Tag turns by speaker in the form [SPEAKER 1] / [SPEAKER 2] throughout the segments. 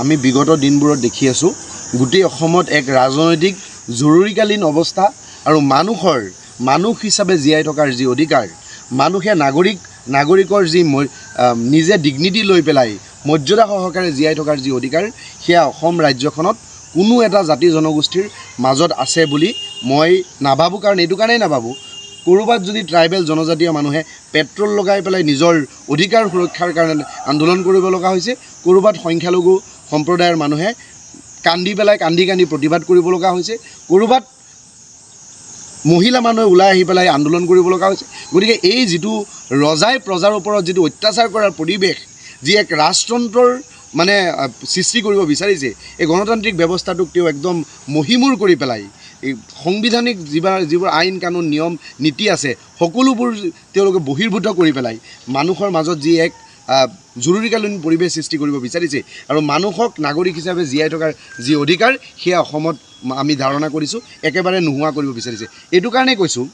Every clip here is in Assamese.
[SPEAKER 1] আমি বিগত দিনবোৰত দেখি আছোঁ গোটেই অসমত এক ৰাজনৈতিক জৰুৰীকালীন অৱস্থা আৰু মানুহ হিচাপে জীয়াই থকাৰ যি অধিকাৰ মানুহে নাগৰিকৰ যি নিজে ডিগনিটি লৈ পেলাই মৰ্যাদা সহকাৰে জীয়াই থকাৰ যি অধিকাৰ সেয়া অসম ৰাজ্যখনত কোনো এটা জাতি জনগোষ্ঠীৰ মাজত আছে বুলি মই নাভাবোঁ। কাৰণ এইটো কাৰণেই নাভাবোঁ, ক'ৰবাত যদি ট্ৰাইবেল জনজাতীয় মানুহে পেট্ৰল লগাই পেলাই নিজৰ অধিকাৰ সুৰক্ষাৰ কাৰণে আন্দোলন কৰিব লগা হৈছে, ক'ৰবাত সংখ্যালঘু সম্প্ৰদায়ৰ মানুহে কান্দি প্ৰতিবাদ কৰিব লগা হৈছে, ক'ৰবাত মহিলা মানুহে ওলাই আহি পেলাই আন্দোলন কৰিব লগা হৈছে। গতিকে এই যিটো ৰজাই প্ৰজাৰ ওপৰত যিটো অত্যাচাৰ কৰাৰ পৰিৱেশ, যি এক ৰাজতন্ত্ৰৰ মানে সৃষ্টি কৰিব বিচাৰিছে, এই গণতান্ত্ৰিক ব্যৱস্থাটোক তেওঁ একদম মহিমূৰ কৰি পেলাই এই সাংবিধানিক যিবোৰ আইন কানুন নিয়ম নীতি আছে সকলোবোৰ তেওঁলোকে বহিৰ্ভূত কৰি পেলাই মানুহৰ মাজত যি এক জৰুৰীকালীন পৰিৱেশ সৃষ্টি কৰিব বিচাৰিছে আৰু মানুহক নাগৰিক হিচাপে জীয়াই থকাৰ যি অধিকাৰ সেয়া অসমত আমি ধাৰণা কৰিছোঁ একেবাৰে নোহোৱা কৰিব বিচাৰিছে। এইটো কাৰণেই কৈছোঁ,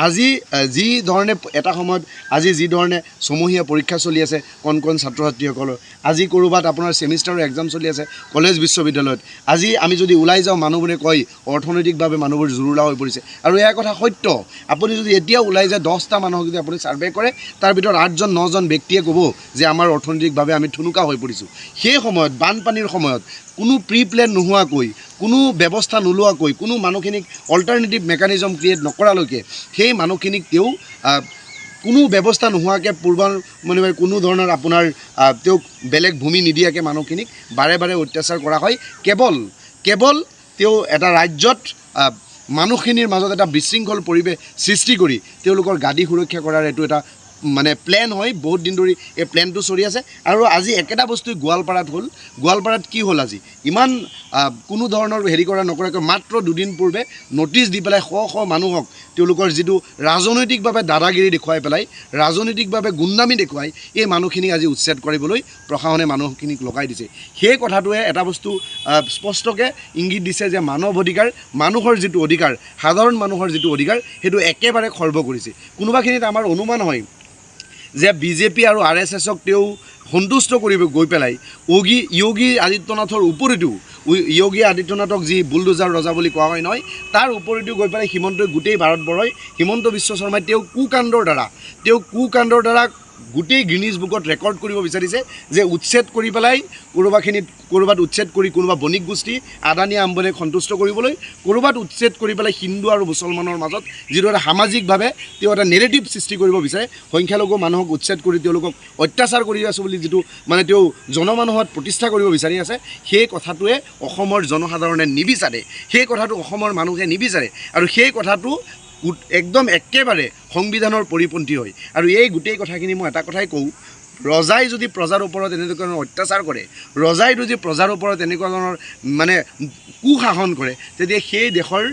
[SPEAKER 1] আজি যি ধৰণে এটা সময়ত আজি যি ধৰণে ছমহীয়া পৰীক্ষা চলি আছে কণ ছাত্ৰ ছাত্ৰীসকলৰ, আজি ক'ৰবাত আপোনাৰ ছেমিষ্টাৰৰ এক্সাম চলি আছে কলেজ বিশ্ববিদ্যালয়ত, আজি আমি যদি ওলাই যাওঁ মানুহবোৰে কয় অৰ্থনৈতিকভাৱে মানুহবোৰ জুৰুলা হৈ পৰিছে। আৰু এয়া কথা সত্য। আপুনি যদি এতিয়া ওলাই যায় 10টা মানুহক যদি আপুনি ছাৰ্ভে কৰে তাৰ ভিতৰত 8জন 9জন ব্যক্তিয়ে ক'ব যে আমাৰ অৰ্থনৈতিকভাৱে আমি থুনুকা হৈ পৰিছোঁ। সেই সময়ত বানপানীৰ সময়ত কোনো প্ৰি প্লেন নোহোৱাকৈ, কোনো ব্যৱস্থা নোলোৱাকৈ, কোনো মানুহখিনিক অল্টাৰনেটিভ মেকানিজম ক্ৰিয়েট নকৰালৈকে সেই মানুহখিনিক তেওঁ কোনো ব্যৱস্থা নোহোৱাকৈ মানে কোনো ধৰণৰ আপোনাৰ তেওঁক বেলেগ ভূমি নিদিয়াকৈ মানুহখিনিক বাৰে বাৰে অত্যাচাৰ কৰা হয়। কেৱল তেওঁ এটা ৰাজ্যত মানুহখিনিৰ মাজত এটা বিশৃংখল পৰিৱেশ সৃষ্টি কৰি তেওঁলোকৰ গাদী সুৰক্ষা কৰাৰ এইটো এটা মানে প্লেন হয়। বহুত দিন ধৰি এই প্লেনটো চলি আছে। আৰু আজি একেটা বস্তুই গোৱালপাৰাত হ'ল। গোৱালপাৰাত কি হ'ল, আজি ইমান কোনো ধৰণৰ হেৰি কৰা নকৰাকৈ মাত্ৰ দুদিন পূৰ্বে নটিচ দি পেলাই শ মানুহক তেওঁলোকৰ যিটো ৰাজনৈতিকভাৱে দাদাগিৰি দেখুৱাই পেলাই, ৰাজনৈতিকভাৱে গুণ্ডামি দেখুৱাই এই মানুহখিনিক আজি উচ্ছেদ কৰিবলৈ প্ৰশাসনে মানুহখিনিক লগাই দিছে। সেই কথাটোৱে এটা বস্তু স্পষ্টকৈ ইংগিত দিছে যে মানৱ অধিকাৰ, মানুহৰ যিটো অধিকাৰ, সাধাৰণ মানুহৰ যিটো অধিকাৰ সেইটো একেবাৰে খৰ্ব কৰিছে। কোনোবাখিনিত আমাৰ অনুমান হয় যে বিজেপি আৰু RSSক তেওঁ সন্তুষ্ট কৰিব গৈ পেলাই যোগী আদিত্যনাথৰ উপৰিতো, যোগী আদিত্যনাথক যি বুলডোজাৰ ৰজা বুলি কোৱা হয় নহয়, তাৰ উপৰিতো গৈ পেলাই গোটেই ভাৰতবৰ্ষই হিমন্ত বিশ্ব শৰ্মাই তেওঁ কুকাণ্ডৰ দ্বাৰা গোটেই গিনিজ বুকত ৰেকৰ্ড কৰিব বিচাৰিছে যে উচ্ছেদ কৰি পেলাই ক'ৰবাত উচ্ছেদ কৰি কোনোবা বণিক গোষ্ঠী আদানী আম্বানীক সন্তুষ্ট কৰিবলৈ, ক'ৰবাত উচ্ছেদ কৰি পেলাই হিন্দু আৰু মুছলমানৰ মাজত যিটো এটা সামাজিকভাৱে তেওঁ এটা নেৰেটিভ সৃষ্টি কৰিব বিচাৰে, সংখ্যালঘু মানুহক উচ্ছেদ কৰি তেওঁলোকক অত্যাচাৰ কৰি আছোঁ বুলি যিটো মানে তেওঁ জনমানুহত প্ৰতিষ্ঠা কৰিব বিচাৰি আছে, সেই কথাটোৱে অসমৰ জনসাধাৰণে নিবিচাৰে, সেই কথাটো অসমৰ মানুহে নিবিচাৰে। আৰু সেই কথাটো একদম একেবাৰে সংবিধানৰ পৰিপন্থী হয়। আৰু এই গোটেই কথাখিনি মই এটা কথাই কওঁ, ৰজাই যদি প্ৰজাৰ ওপৰত এনেকুৱা ধৰণৰ অত্যাচাৰ কৰে, ৰজাই যদি প্ৰজাৰ ওপৰত এনেকুৱা ধৰণৰ মানে কুশাসন কৰে, তেতিয়া সেই দেশৰ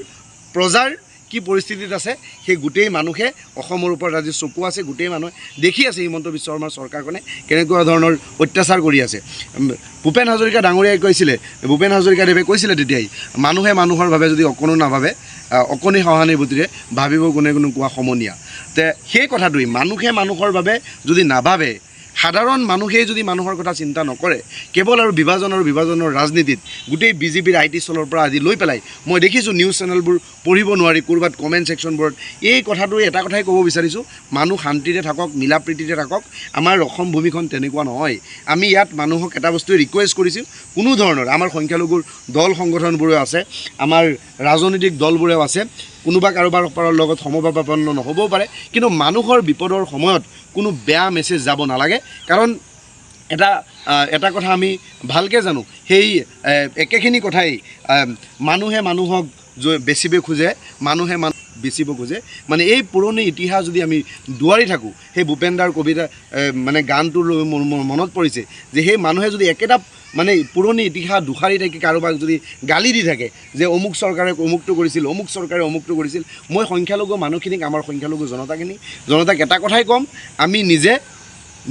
[SPEAKER 1] প্ৰজাৰ কি পৰিস্থিতিত আছে সেই গোটেই মানুহে অসমৰ ওপৰত আজি চকু আছে, গোটেই মানুহে দেখি আছে হিমন্ত বিশ্ব শৰ্মাৰ চৰকাৰখনে কেনেকুৱা ধৰণৰ অত্যাচাৰ কৰি আছে। ভূপেন হাজৰিকা ডাঙৰীয়াই কৈছিলে, ভূপেন হাজৰিকাদেৱে কৈছিলে তেতিয়াই, মানুহে মানুহৰ বাবে যদি অকণো নাভাবে, অকণি সহানুভূতিৰে ভাবিব কোনে কোৱা সমনীয়া। তে সেই কথাটোৱেই মানুহে মানুহৰ বাবে যদি নাভাবে, সাধাৰণ মানুহেই যদি মানুহৰ কথা চিন্তা নকৰে, কেৱল আৰু বিভাজনৰ ৰাজনীতিত গোটেই বিজেপিৰ IT চলৰ পৰা আদি লৈ পেলাই মই দেখিছোঁ নিউজ চেনেলবোৰ পঢ়িব নোৱাৰি, ক'ৰবাত কমেণ্ট ছেকশ্যনবোৰত এই কথাটোৱে এটা কথাই ক'ব বিচাৰিছোঁ, মানুহ শান্তিৰে থাকক, মিলা প্ৰীতিৰে থাকক। আমাৰ অসম ভূমিখন তেনেকুৱা নহয়। আমি ইয়াত মানুহক এটা বস্তুৱে ৰিকুৱেষ্ট কৰিছোঁ, কোনো ধৰণৰ আমাৰ সংখ্যালঘুৰ দল সংগঠনবোৰেও আছে, আমাৰ ৰাজনৈতিক দলবোৰেও আছে, কোনোবা কাৰোবাৰ লগত সমভাৱাপন্ন নহ'বও পাৰে, কিন্তু মানুহৰ বিপদৰ সময়ত কোনো বেয়া মেছেজ যাব নালাগে। কাৰণ এটা কথা আমি ভালকৈ জানো, সেই একেখিনি কথাই মানুহে মানুহক বেচিব খোজে, মানে এই পুৰণি ইতিহাস যদি আমি দুৱাৰি থাকোঁ, সেই ভূপেন দাৰ কবিতা মানে গানটো লৈ মোৰ মনত পৰিছে যে সেই মানুহে যদি একেটা মানে পুৰণি ইতিহাস দুষাৰি থাকি কাৰোবাক যদি গালি দি থাকে যে অমুক চৰকাৰে অমুকটো কৰিছিল, অমুক চৰকাৰে অমুকটো কৰিছিল, মই সংখ্যালঘু মানুহখিনিক, আমাৰ সংখ্যালঘু জনতাক এটা কথাই ক'ম, আমি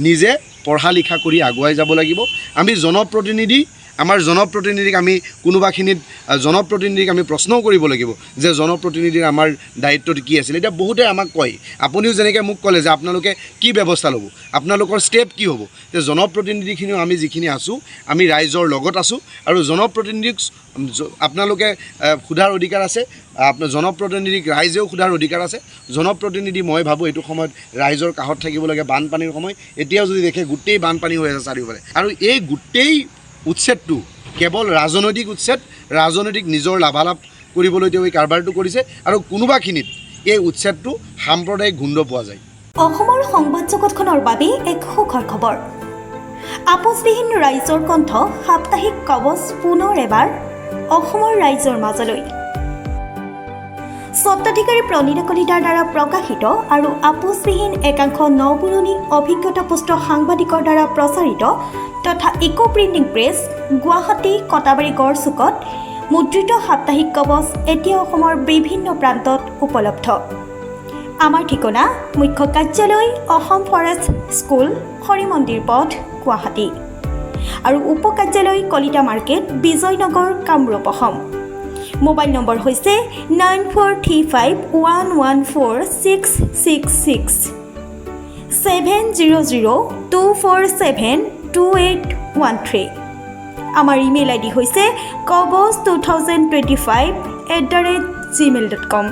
[SPEAKER 1] নিজে পঢ়া লিখা কৰি আগুৱাই যাব লাগিব। আমি জনপ্ৰতিনিধি, আমাৰ জনপ্ৰতিনিধিক আমি কোনোবাখিনিত জনপ্ৰতিনিধিক আমি প্ৰশ্নও কৰিব লাগিব যে জনপ্ৰতিনিধিৰ আমাৰ দায়িত্বটো কি আছিল। এতিয়া বহুতে আমাক কয়, আপুনিও যেনেকৈ মোক ক'লে যে আপোনালোকে কি ব্যৱস্থা ল'ব, আপোনালোকৰ ষ্টেপ কি হ'ব। যে জনপ্ৰতিনিধিখিনিও আমি যিখিনি আছোঁ আমি ৰাইজৰ লগত আছোঁ আৰু জনপ্ৰতিনিধিক আপোনালোকে সোধাৰ অধিকাৰ আছে, আপোনাৰ জনপ্ৰতিনিধিক ৰাইজেও সোধাৰ অধিকাৰ আছে। জনপ্ৰতিনিধি মই ভাবোঁ এইটো সময়ত ৰাইজৰ কাষত থাকিব লাগে। বানপানীৰ সময়, এতিয়াও যদি দেখে গোটেই বানপানী হৈ আছে চাৰিওফালে, আৰু এই গোটেই উচ্ছেদটো কেৱল ৰাজনৈতিক উচ্ছেদ, ৰাজনৈতিক নিজৰ লাভালাভ কৰিবলৈ তেওঁ এই কাৰবাৰটো কৰিছে আৰু কোনোবাখিনিত এই উচ্ছেদটো সাম্প্ৰদায়িক গোন্ধ পোৱা যায়।
[SPEAKER 2] অসমৰ সংবাদ জগতখনৰ বাবে এক সুখৰ খবৰ। আপোচবিহীন ৰাইজৰ কণ্ঠ সাপ্তাহিক কবচ পুনৰ এবাৰ অসমৰ ৰাইজৰ মাজলৈ। স্বত্বাধিকাৰী প্ৰণীতা কলিতাৰ দ্বাৰা প্ৰকাশিত আৰু আপোচবিহীন একাংশ নপুৰণি অভিজ্ঞতাপুষ্ট সাংবাদিকৰ দ্বাৰা প্ৰচাৰিত তথা eco printing press Guwahati Katabari গড়চুকত মুদ্ৰিত সাপ্তাহিক কবচ এতিয়া অসমৰ বিভিন্ন প্ৰান্তত উপলব্ধ। আমাৰ ঠিকনা মুখ্য কাৰ্যালয় অসম ফৰেষ্ট স্কুল, হৰিমন্দিৰ পথ, গুৱাহাটী আৰু উপ কাৰ্যালয় Kalita market, Bijoynagar, Kamrup, Assam. Mobile number হৈছে 9435114666 70024722813। আমাৰ ইমেইল আইডি হৈছে kobos2025@gmail.com।